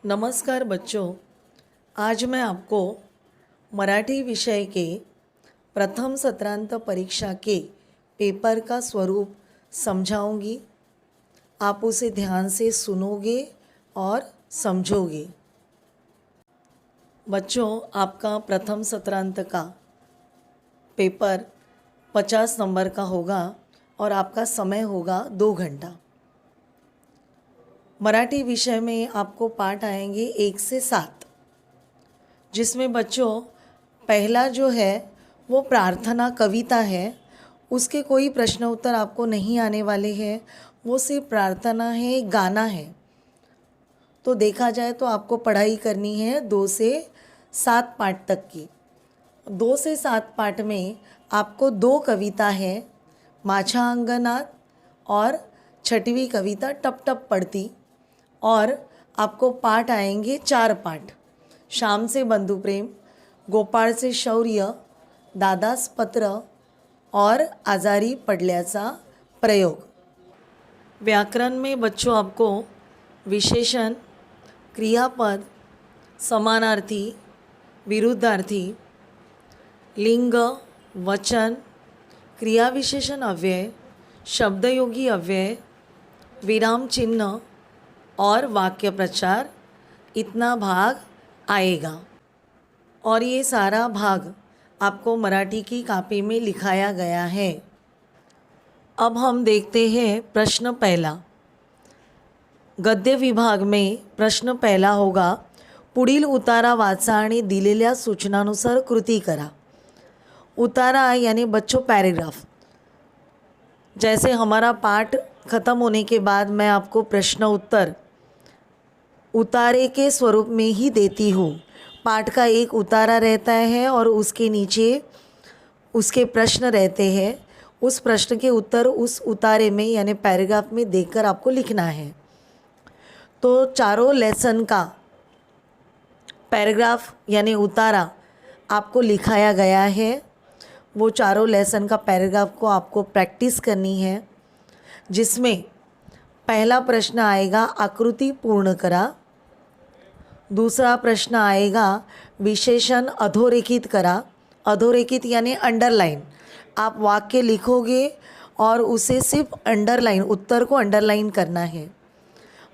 नमस्कार बच्चों, आज मैं आपको मराठी विषय के प्रथम सत्रांत परीक्षा के पेपर का स्वरूप समझाऊंगी। आप उसे ध्यान से सुनोगे और समझोगे। बच्चों, आपका प्रथम सत्रांत का पेपर 50 नंबर का होगा और आपका समय होगा 2 घंटा। मराठी विषय में आपको पाठ आएंगे 1 से 7, जिसमें बच्चों पहला जो है वो प्रार्थना कविता है। उसके कोई प्रश्न उत्तर आपको नहीं आने वाले हैं, वो सिर्फ प्रार्थना है, गाना है। तो देखा जाए तो आपको पढ़ाई करनी है 2 से 7 पाठ तक की। 2 से 7 पाठ में आपको 2 कविता है, माझ्या अंगणात और 6वीं कविता टप टप पड़ती। और आपको पाठ आएंगे 4 पाठ, श्याम से बंधु प्रेम, गोपाळ से शौर्य, दादास पत्र और आजारी पडल्याचा प्रयोग। व्याकरण में बच्चों आपको विशेषण, क्रियापद, समानार्थी, विरुद्धार्थी, लिंग, वचन, क्रिया विशेषण अव्यय, शब्दयोगी अव्यय, विराम चिन्ह और वाक्य प्रचार, इतना भाग आएगा। और ये सारा भाग आपको मराठी की कॉपी में लिखाया गया है। अब हम देखते हैं प्रश्न पहला। गद्य विभाग में प्रश्न पहला होगा, पुढील उतारा वाचा आणि दिलेल्या सूचनानुसार कृती करा। उतारा यानी बच्चों पैराग्राफ। जैसे हमारा पाठ ख़त्म होने के बाद मैं आपको प्रश्न उत्तर उतारे के स्वरूप में ही देती हूँ। पाठ का एक उतारा रहता है और उसके नीचे उसके प्रश्न रहते हैं। उस प्रश्न के उत्तर उस उतारे में यानी पैराग्राफ में देकर आपको लिखना है। तो चारों लेसन का पैराग्राफ यानी उतारा आपको लिखाया गया है। वो चारों लेसन का पैराग्राफ को आपको प्रैक्टिस करनी है, जिसमें पहला प्रश्न आएगा आकृति पूर्ण करा। दूसरा प्रश्न आएगा विशेषण अधोरेखित करा। अधोरेखित यानी अंडरलाइन। आप वाक्य लिखोगे और उसे सिर्फ अंडरलाइन, उत्तर को अंडरलाइन करना है।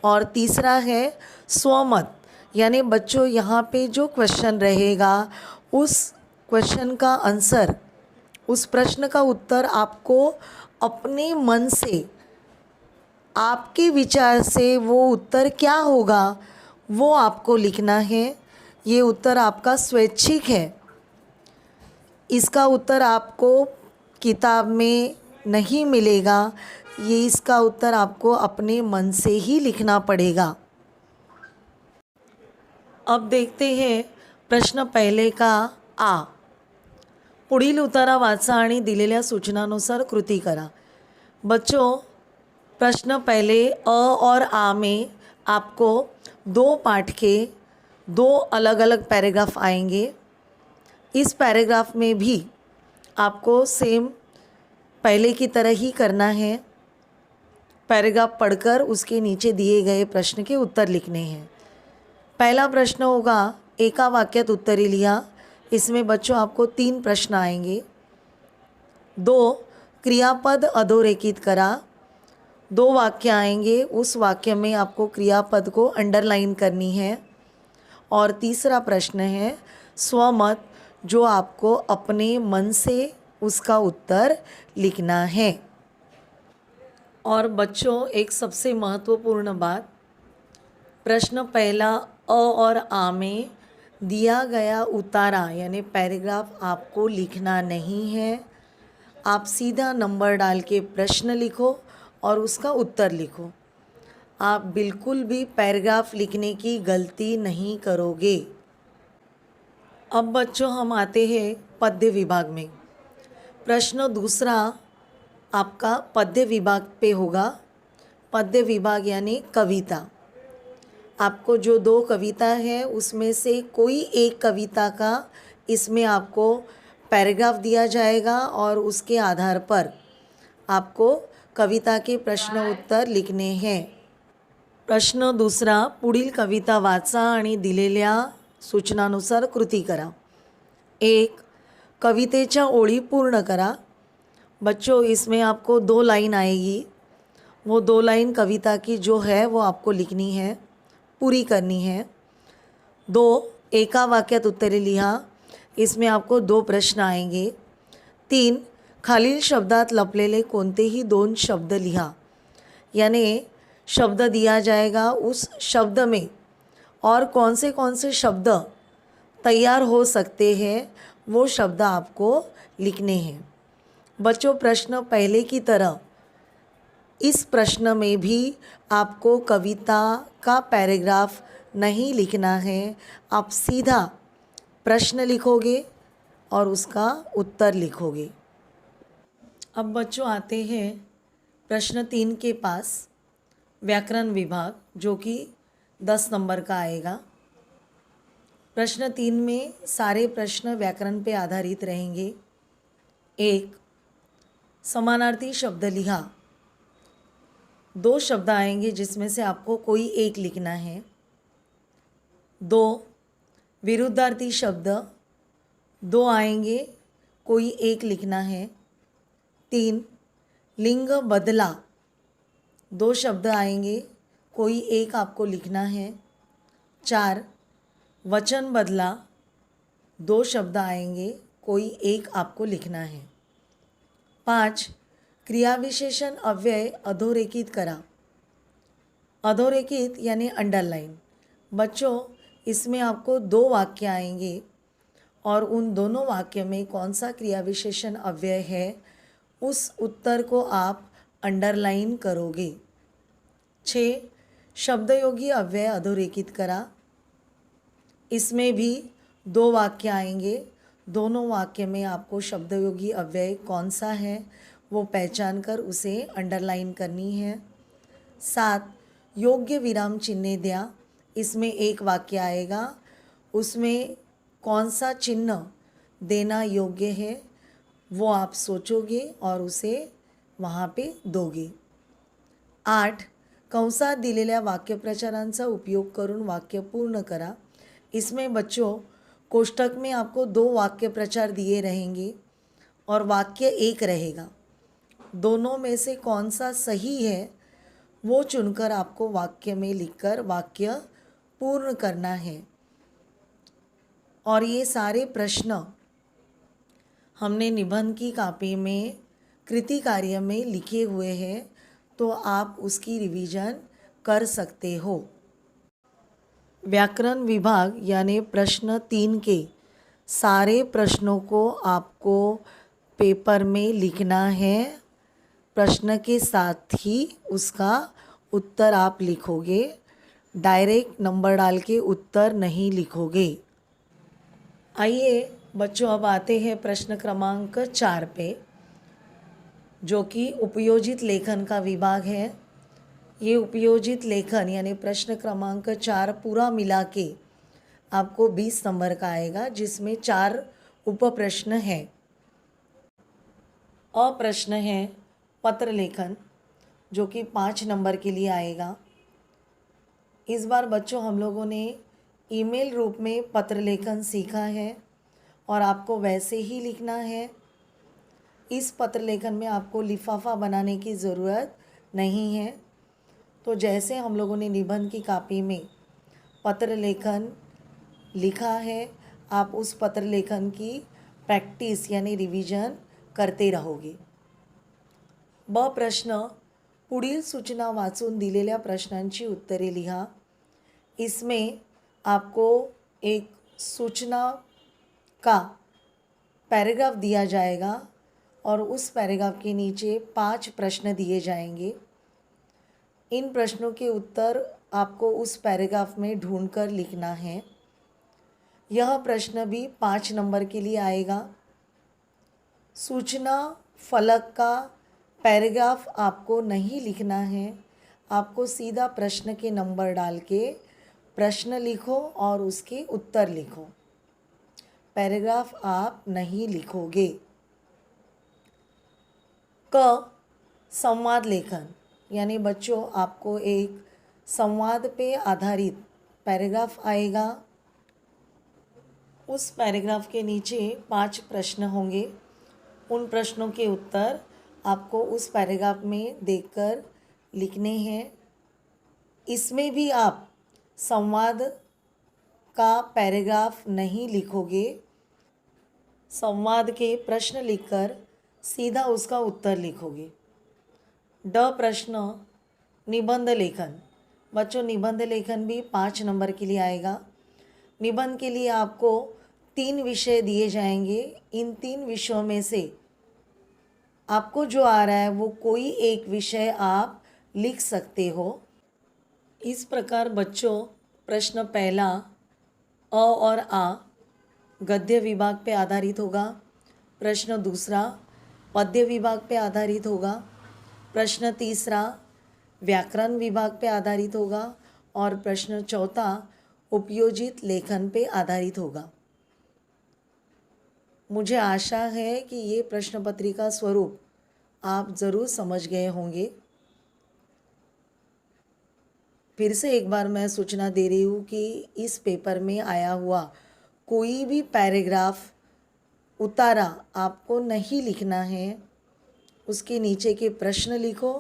और तीसरा है स्वमत, यानी बच्चों यहाँ पे जो क्वेश्चन रहेगा उस क्वेश्चन का आंसर, उस प्रश्न का उत्तर आपको अपने मन से, आपके विचार से वो उत्तर क्या होगा वो आपको लिखना है। ये उत्तर आपका स्वैच्छिक है। इसका उत्तर आपको किताब में नहीं मिलेगा। ये इसका उत्तर आपको अपने मन से ही लिखना पड़ेगा। अब देखते हैं प्रश्न पहले का आ। पुढील उतारा वाचा आणि दिलेल्या सूचनानुसार कृती करा। बच्चों, प्रश्न पहले अ और आ में आपको 2 पाठ के 2 अलग अलग पैराग्राफ आएंगे। इस पैराग्राफ में भी आपको सेम पहले की तरह ही करना है। पैराग्राफ पढ़कर उसके नीचे दिए गए प्रश्न के उत्तर लिखने हैं। पहला प्रश्न होगा एका वाक्यात उत्तरे लिहा। इसमें बच्चों आपको 3 प्रश्न आएंगे। 2 क्रियापद अधोरेखित करा। 2 वाक्य आएंगे, उस वाक्य में आपको क्रियापद को अंडरलाइन करनी है। और तीसरा प्रश्न है स्वमत, जो आपको अपने मन से उसका उत्तर लिखना है। और बच्चों, एक सबसे महत्वपूर्ण बात, प्रश्न पहला अ और आ में दिया गया उतारा यानी पैराग्राफ आपको लिखना नहीं है। आप सीधा नंबर डाल के प्रश्न लिखो और उसका उत्तर लिखो। आप बिल्कुल भी पैराग्राफ लिखने की गलती नहीं करोगे। अब बच्चों हम आते हैं पद्य विभाग में। प्रश्न दूसरा आपका पद्य विभाग पे होगा। पद्य विभाग यानी कविता। आपको जो 2 कविता है उसमें से कोई एक कविता का इसमें आपको पैराग्राफ दिया जाएगा और उसके आधार पर आपको कविता के प्रश्न उत्तर लिखने हैं। प्रश्न दुसरा, पुढील कविता वाचा आणि दिलेल्या सूचनानुसार कृती करा. 1. कवितेच्या ओळी पूर्ण करा. बच्चों, इसमें आपको 2 लाइन आएगी. वो 2 लाइन कविता की जो है वो आपको लिखनी है, पूरी करनी है. 2. एका वाक्यात उत्तरे लिहा. इसमें आपको 2 प्रश्न आएंगे. 3. खालील शब्दात लपलेले कोणतेही 2 शब्द लिहा. यानी शब्द दिया जाएगा, उस शब्द में और कौन से शब्द तैयार हो सकते हैं वो शब्द आपको लिखने हैं. बच्चों, प्रश्न पहले की तरह इस प्रश्न में भी आपको कविता का पैराग्राफ नहीं लिखना है. आप सीधा प्रश्न लिखोगे और उसका उत्तर लिखोगे. अब बच्चों आते हैं प्रश्न 3 के पास, व्याकरण विभाग, जो कि 10 नंबर का आएगा. प्रश्न 3 में सारे प्रश्न व्याकरण पे आधारित रहेंगे. 1. समानार्थी शब्द लिहा. 2 शब्द आएंगे जिसमें से आपको कोई एक लिखना है. 2. विरुद्धार्थी शब्द 2 आएंगे, कोई एक लिखना है. 3. लिंग बदला 2 शब्द आएंगे, कोई एक आपको लिखना है. 4. वचन बदला 2 शब्द आएंगे, कोई एक आपको लिखना है. 5. क्रियाविशेषण अव्यय अधोरेखित करा. अधोरेखित यानी अंडरलाइन. बच्चों, इसमें आपको 2 वाक्य आएंगे और उन दोनों वाक्य में कौन सा क्रियाविशेषण अव्यय है उस उत्तर को आप अंडरलाइन करोगे. 6. शब्दयोगी अव्यय अधोरेखित करा. इसमें भी 2 वाक्य आएंगे, दोनों वाक्य में आपको शब्दयोगी अव्यय कौन सा है वो पहचान कर उसे अंडरलाइन करनी है. 7. योग्य विराम चिन्ह द्या. इसमें एक वाक्य आएगा, उसमें कौन सा चिन्ह देना योग्य है वो आप सोचोगे और उसे वहाँ पे दोगे. 8. कंसात दिलेल्या वाक्यप्रचारांचा उपयोग करून वाक्य पूर्ण करा. इसमें बच्चों कोष्टक में आपको 2 वाक्यप्रचार दिए रहेंगे और वाक्य एक रहेगा. दोनों में से कौन सा सही है वो चुनकर आपको वाक्य में लिखकर वाक्य पूर्ण करना है. और ये सारे प्रश्न हमने निबंध की कॉपी में कृति कार्य में लिखे हुए हैं, तो आप उसकी रिवीजन कर सकते हो. व्याकरण विभाग यानी प्रश्न 3 के सारे प्रश्नों को आपको पेपर में लिखना है. प्रश्न के साथ ही उसका उत्तर आप लिखोगे, डायरेक्ट नंबर डाल के उत्तर नहीं लिखोगे. आइए बच्चों, अब आते हैं प्रश्न क्रमांक 4 पे, जो कि उपयोजित लेखन का विभाग है. ये उपयोजित लेखन यानी प्रश्न क्रमांक 4 पूरा मिला के आपको 20 नंबर का आएगा, जिसमें 4 उप प्रश्न हैं. अ प्रश्न है पत्र लेखन, जो कि 5 नंबर के लिए आएगा. इस बार बच्चों हम लोगों ने ईमेल रूप में पत्र लेखन सीखा है और आपको वैसे ही लिखना है. इस पत्र लेखन में आपको लिफाफा बनाने की ज़रूरत नहीं है. तो जैसे हम लोगों ने निबंध की कॉपी में पत्र लेखन लिखा है, आप उस पत्र लेखन की प्रैक्टिस यानी रिवीजन करते रहोगे. ब प्रश्न, पुढील सूचना वाचून दिलेल्या प्रश्नांची उत्तरे लिहा. इसमें आपको एक सूचना का पैराग्राफ दिया जाएगा और उस पैराग्राफ के नीचे 5 प्रश्न दिए जाएंगे. इन प्रश्नों के उत्तर आपको उस पैराग्राफ में ढूंढकर लिखना है. यह प्रश्न भी 5 नंबर के लिए आएगा. सूचना फलक का पैराग्राफ आपको नहीं लिखना है, आपको सीधा प्रश्न के नंबर डाल के प्रश्न लिखो और उसके उत्तर लिखो, पैराग्राफ आप नहीं लिखोगे. क संवाद लेखन यानी बच्चों आपको एक संवाद पे आधारित पैराग्राफ आएगा। उस पैराग्राफ के नीचे 5 प्रश्न होंगे। उन प्रश्नों के उत्तर आपको उस पैराग्राफ में देखकर लिखने हैं। इसमें भी आप संवाद का पैराग्राफ नहीं लिखोगे, संवाद के प्रश्न लिखकर सीधा उसका उत्तर लिखोगे। प्रश्न निबंध लेखन। बच्चों, निबंध लेखन भी 5 नंबर के लिए आएगा। निबंध के लिए आपको 3 विषय दिए जाएंगे। इन 3 विषयों में से आपको जो आ रहा है वो कोई एक विषय आप लिख सकते हो। इस प्रकार बच्चों, प्रश्न पहला अ और आ गद्य विभाग पे आधारित होगा। प्रश्न दूसरा पद्य विभाग पे आधारित होगा। प्रश्न तीसरा व्याकरण विभाग पे आधारित होगा और प्रश्न चौथा उपयोजित लेखन पे आधारित होगा। मुझे आशा है कि ये प्रश्न पत्रिका स्वरूप आप ज़रूर समझ गए होंगे। फिर से एक बार मैं सूचना दे रही हूँ कि इस पेपर में आया हुआ कोई भी पैराग्राफ उतारा आपको नहीं लिखना है। उसके नीचे के प्रश्न लिखो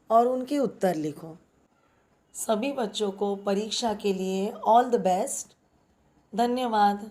और उनके उत्तर लिखो। सभी बच्चों को परीक्षा के लिए ऑल द बेस्ट। धन्यवाद।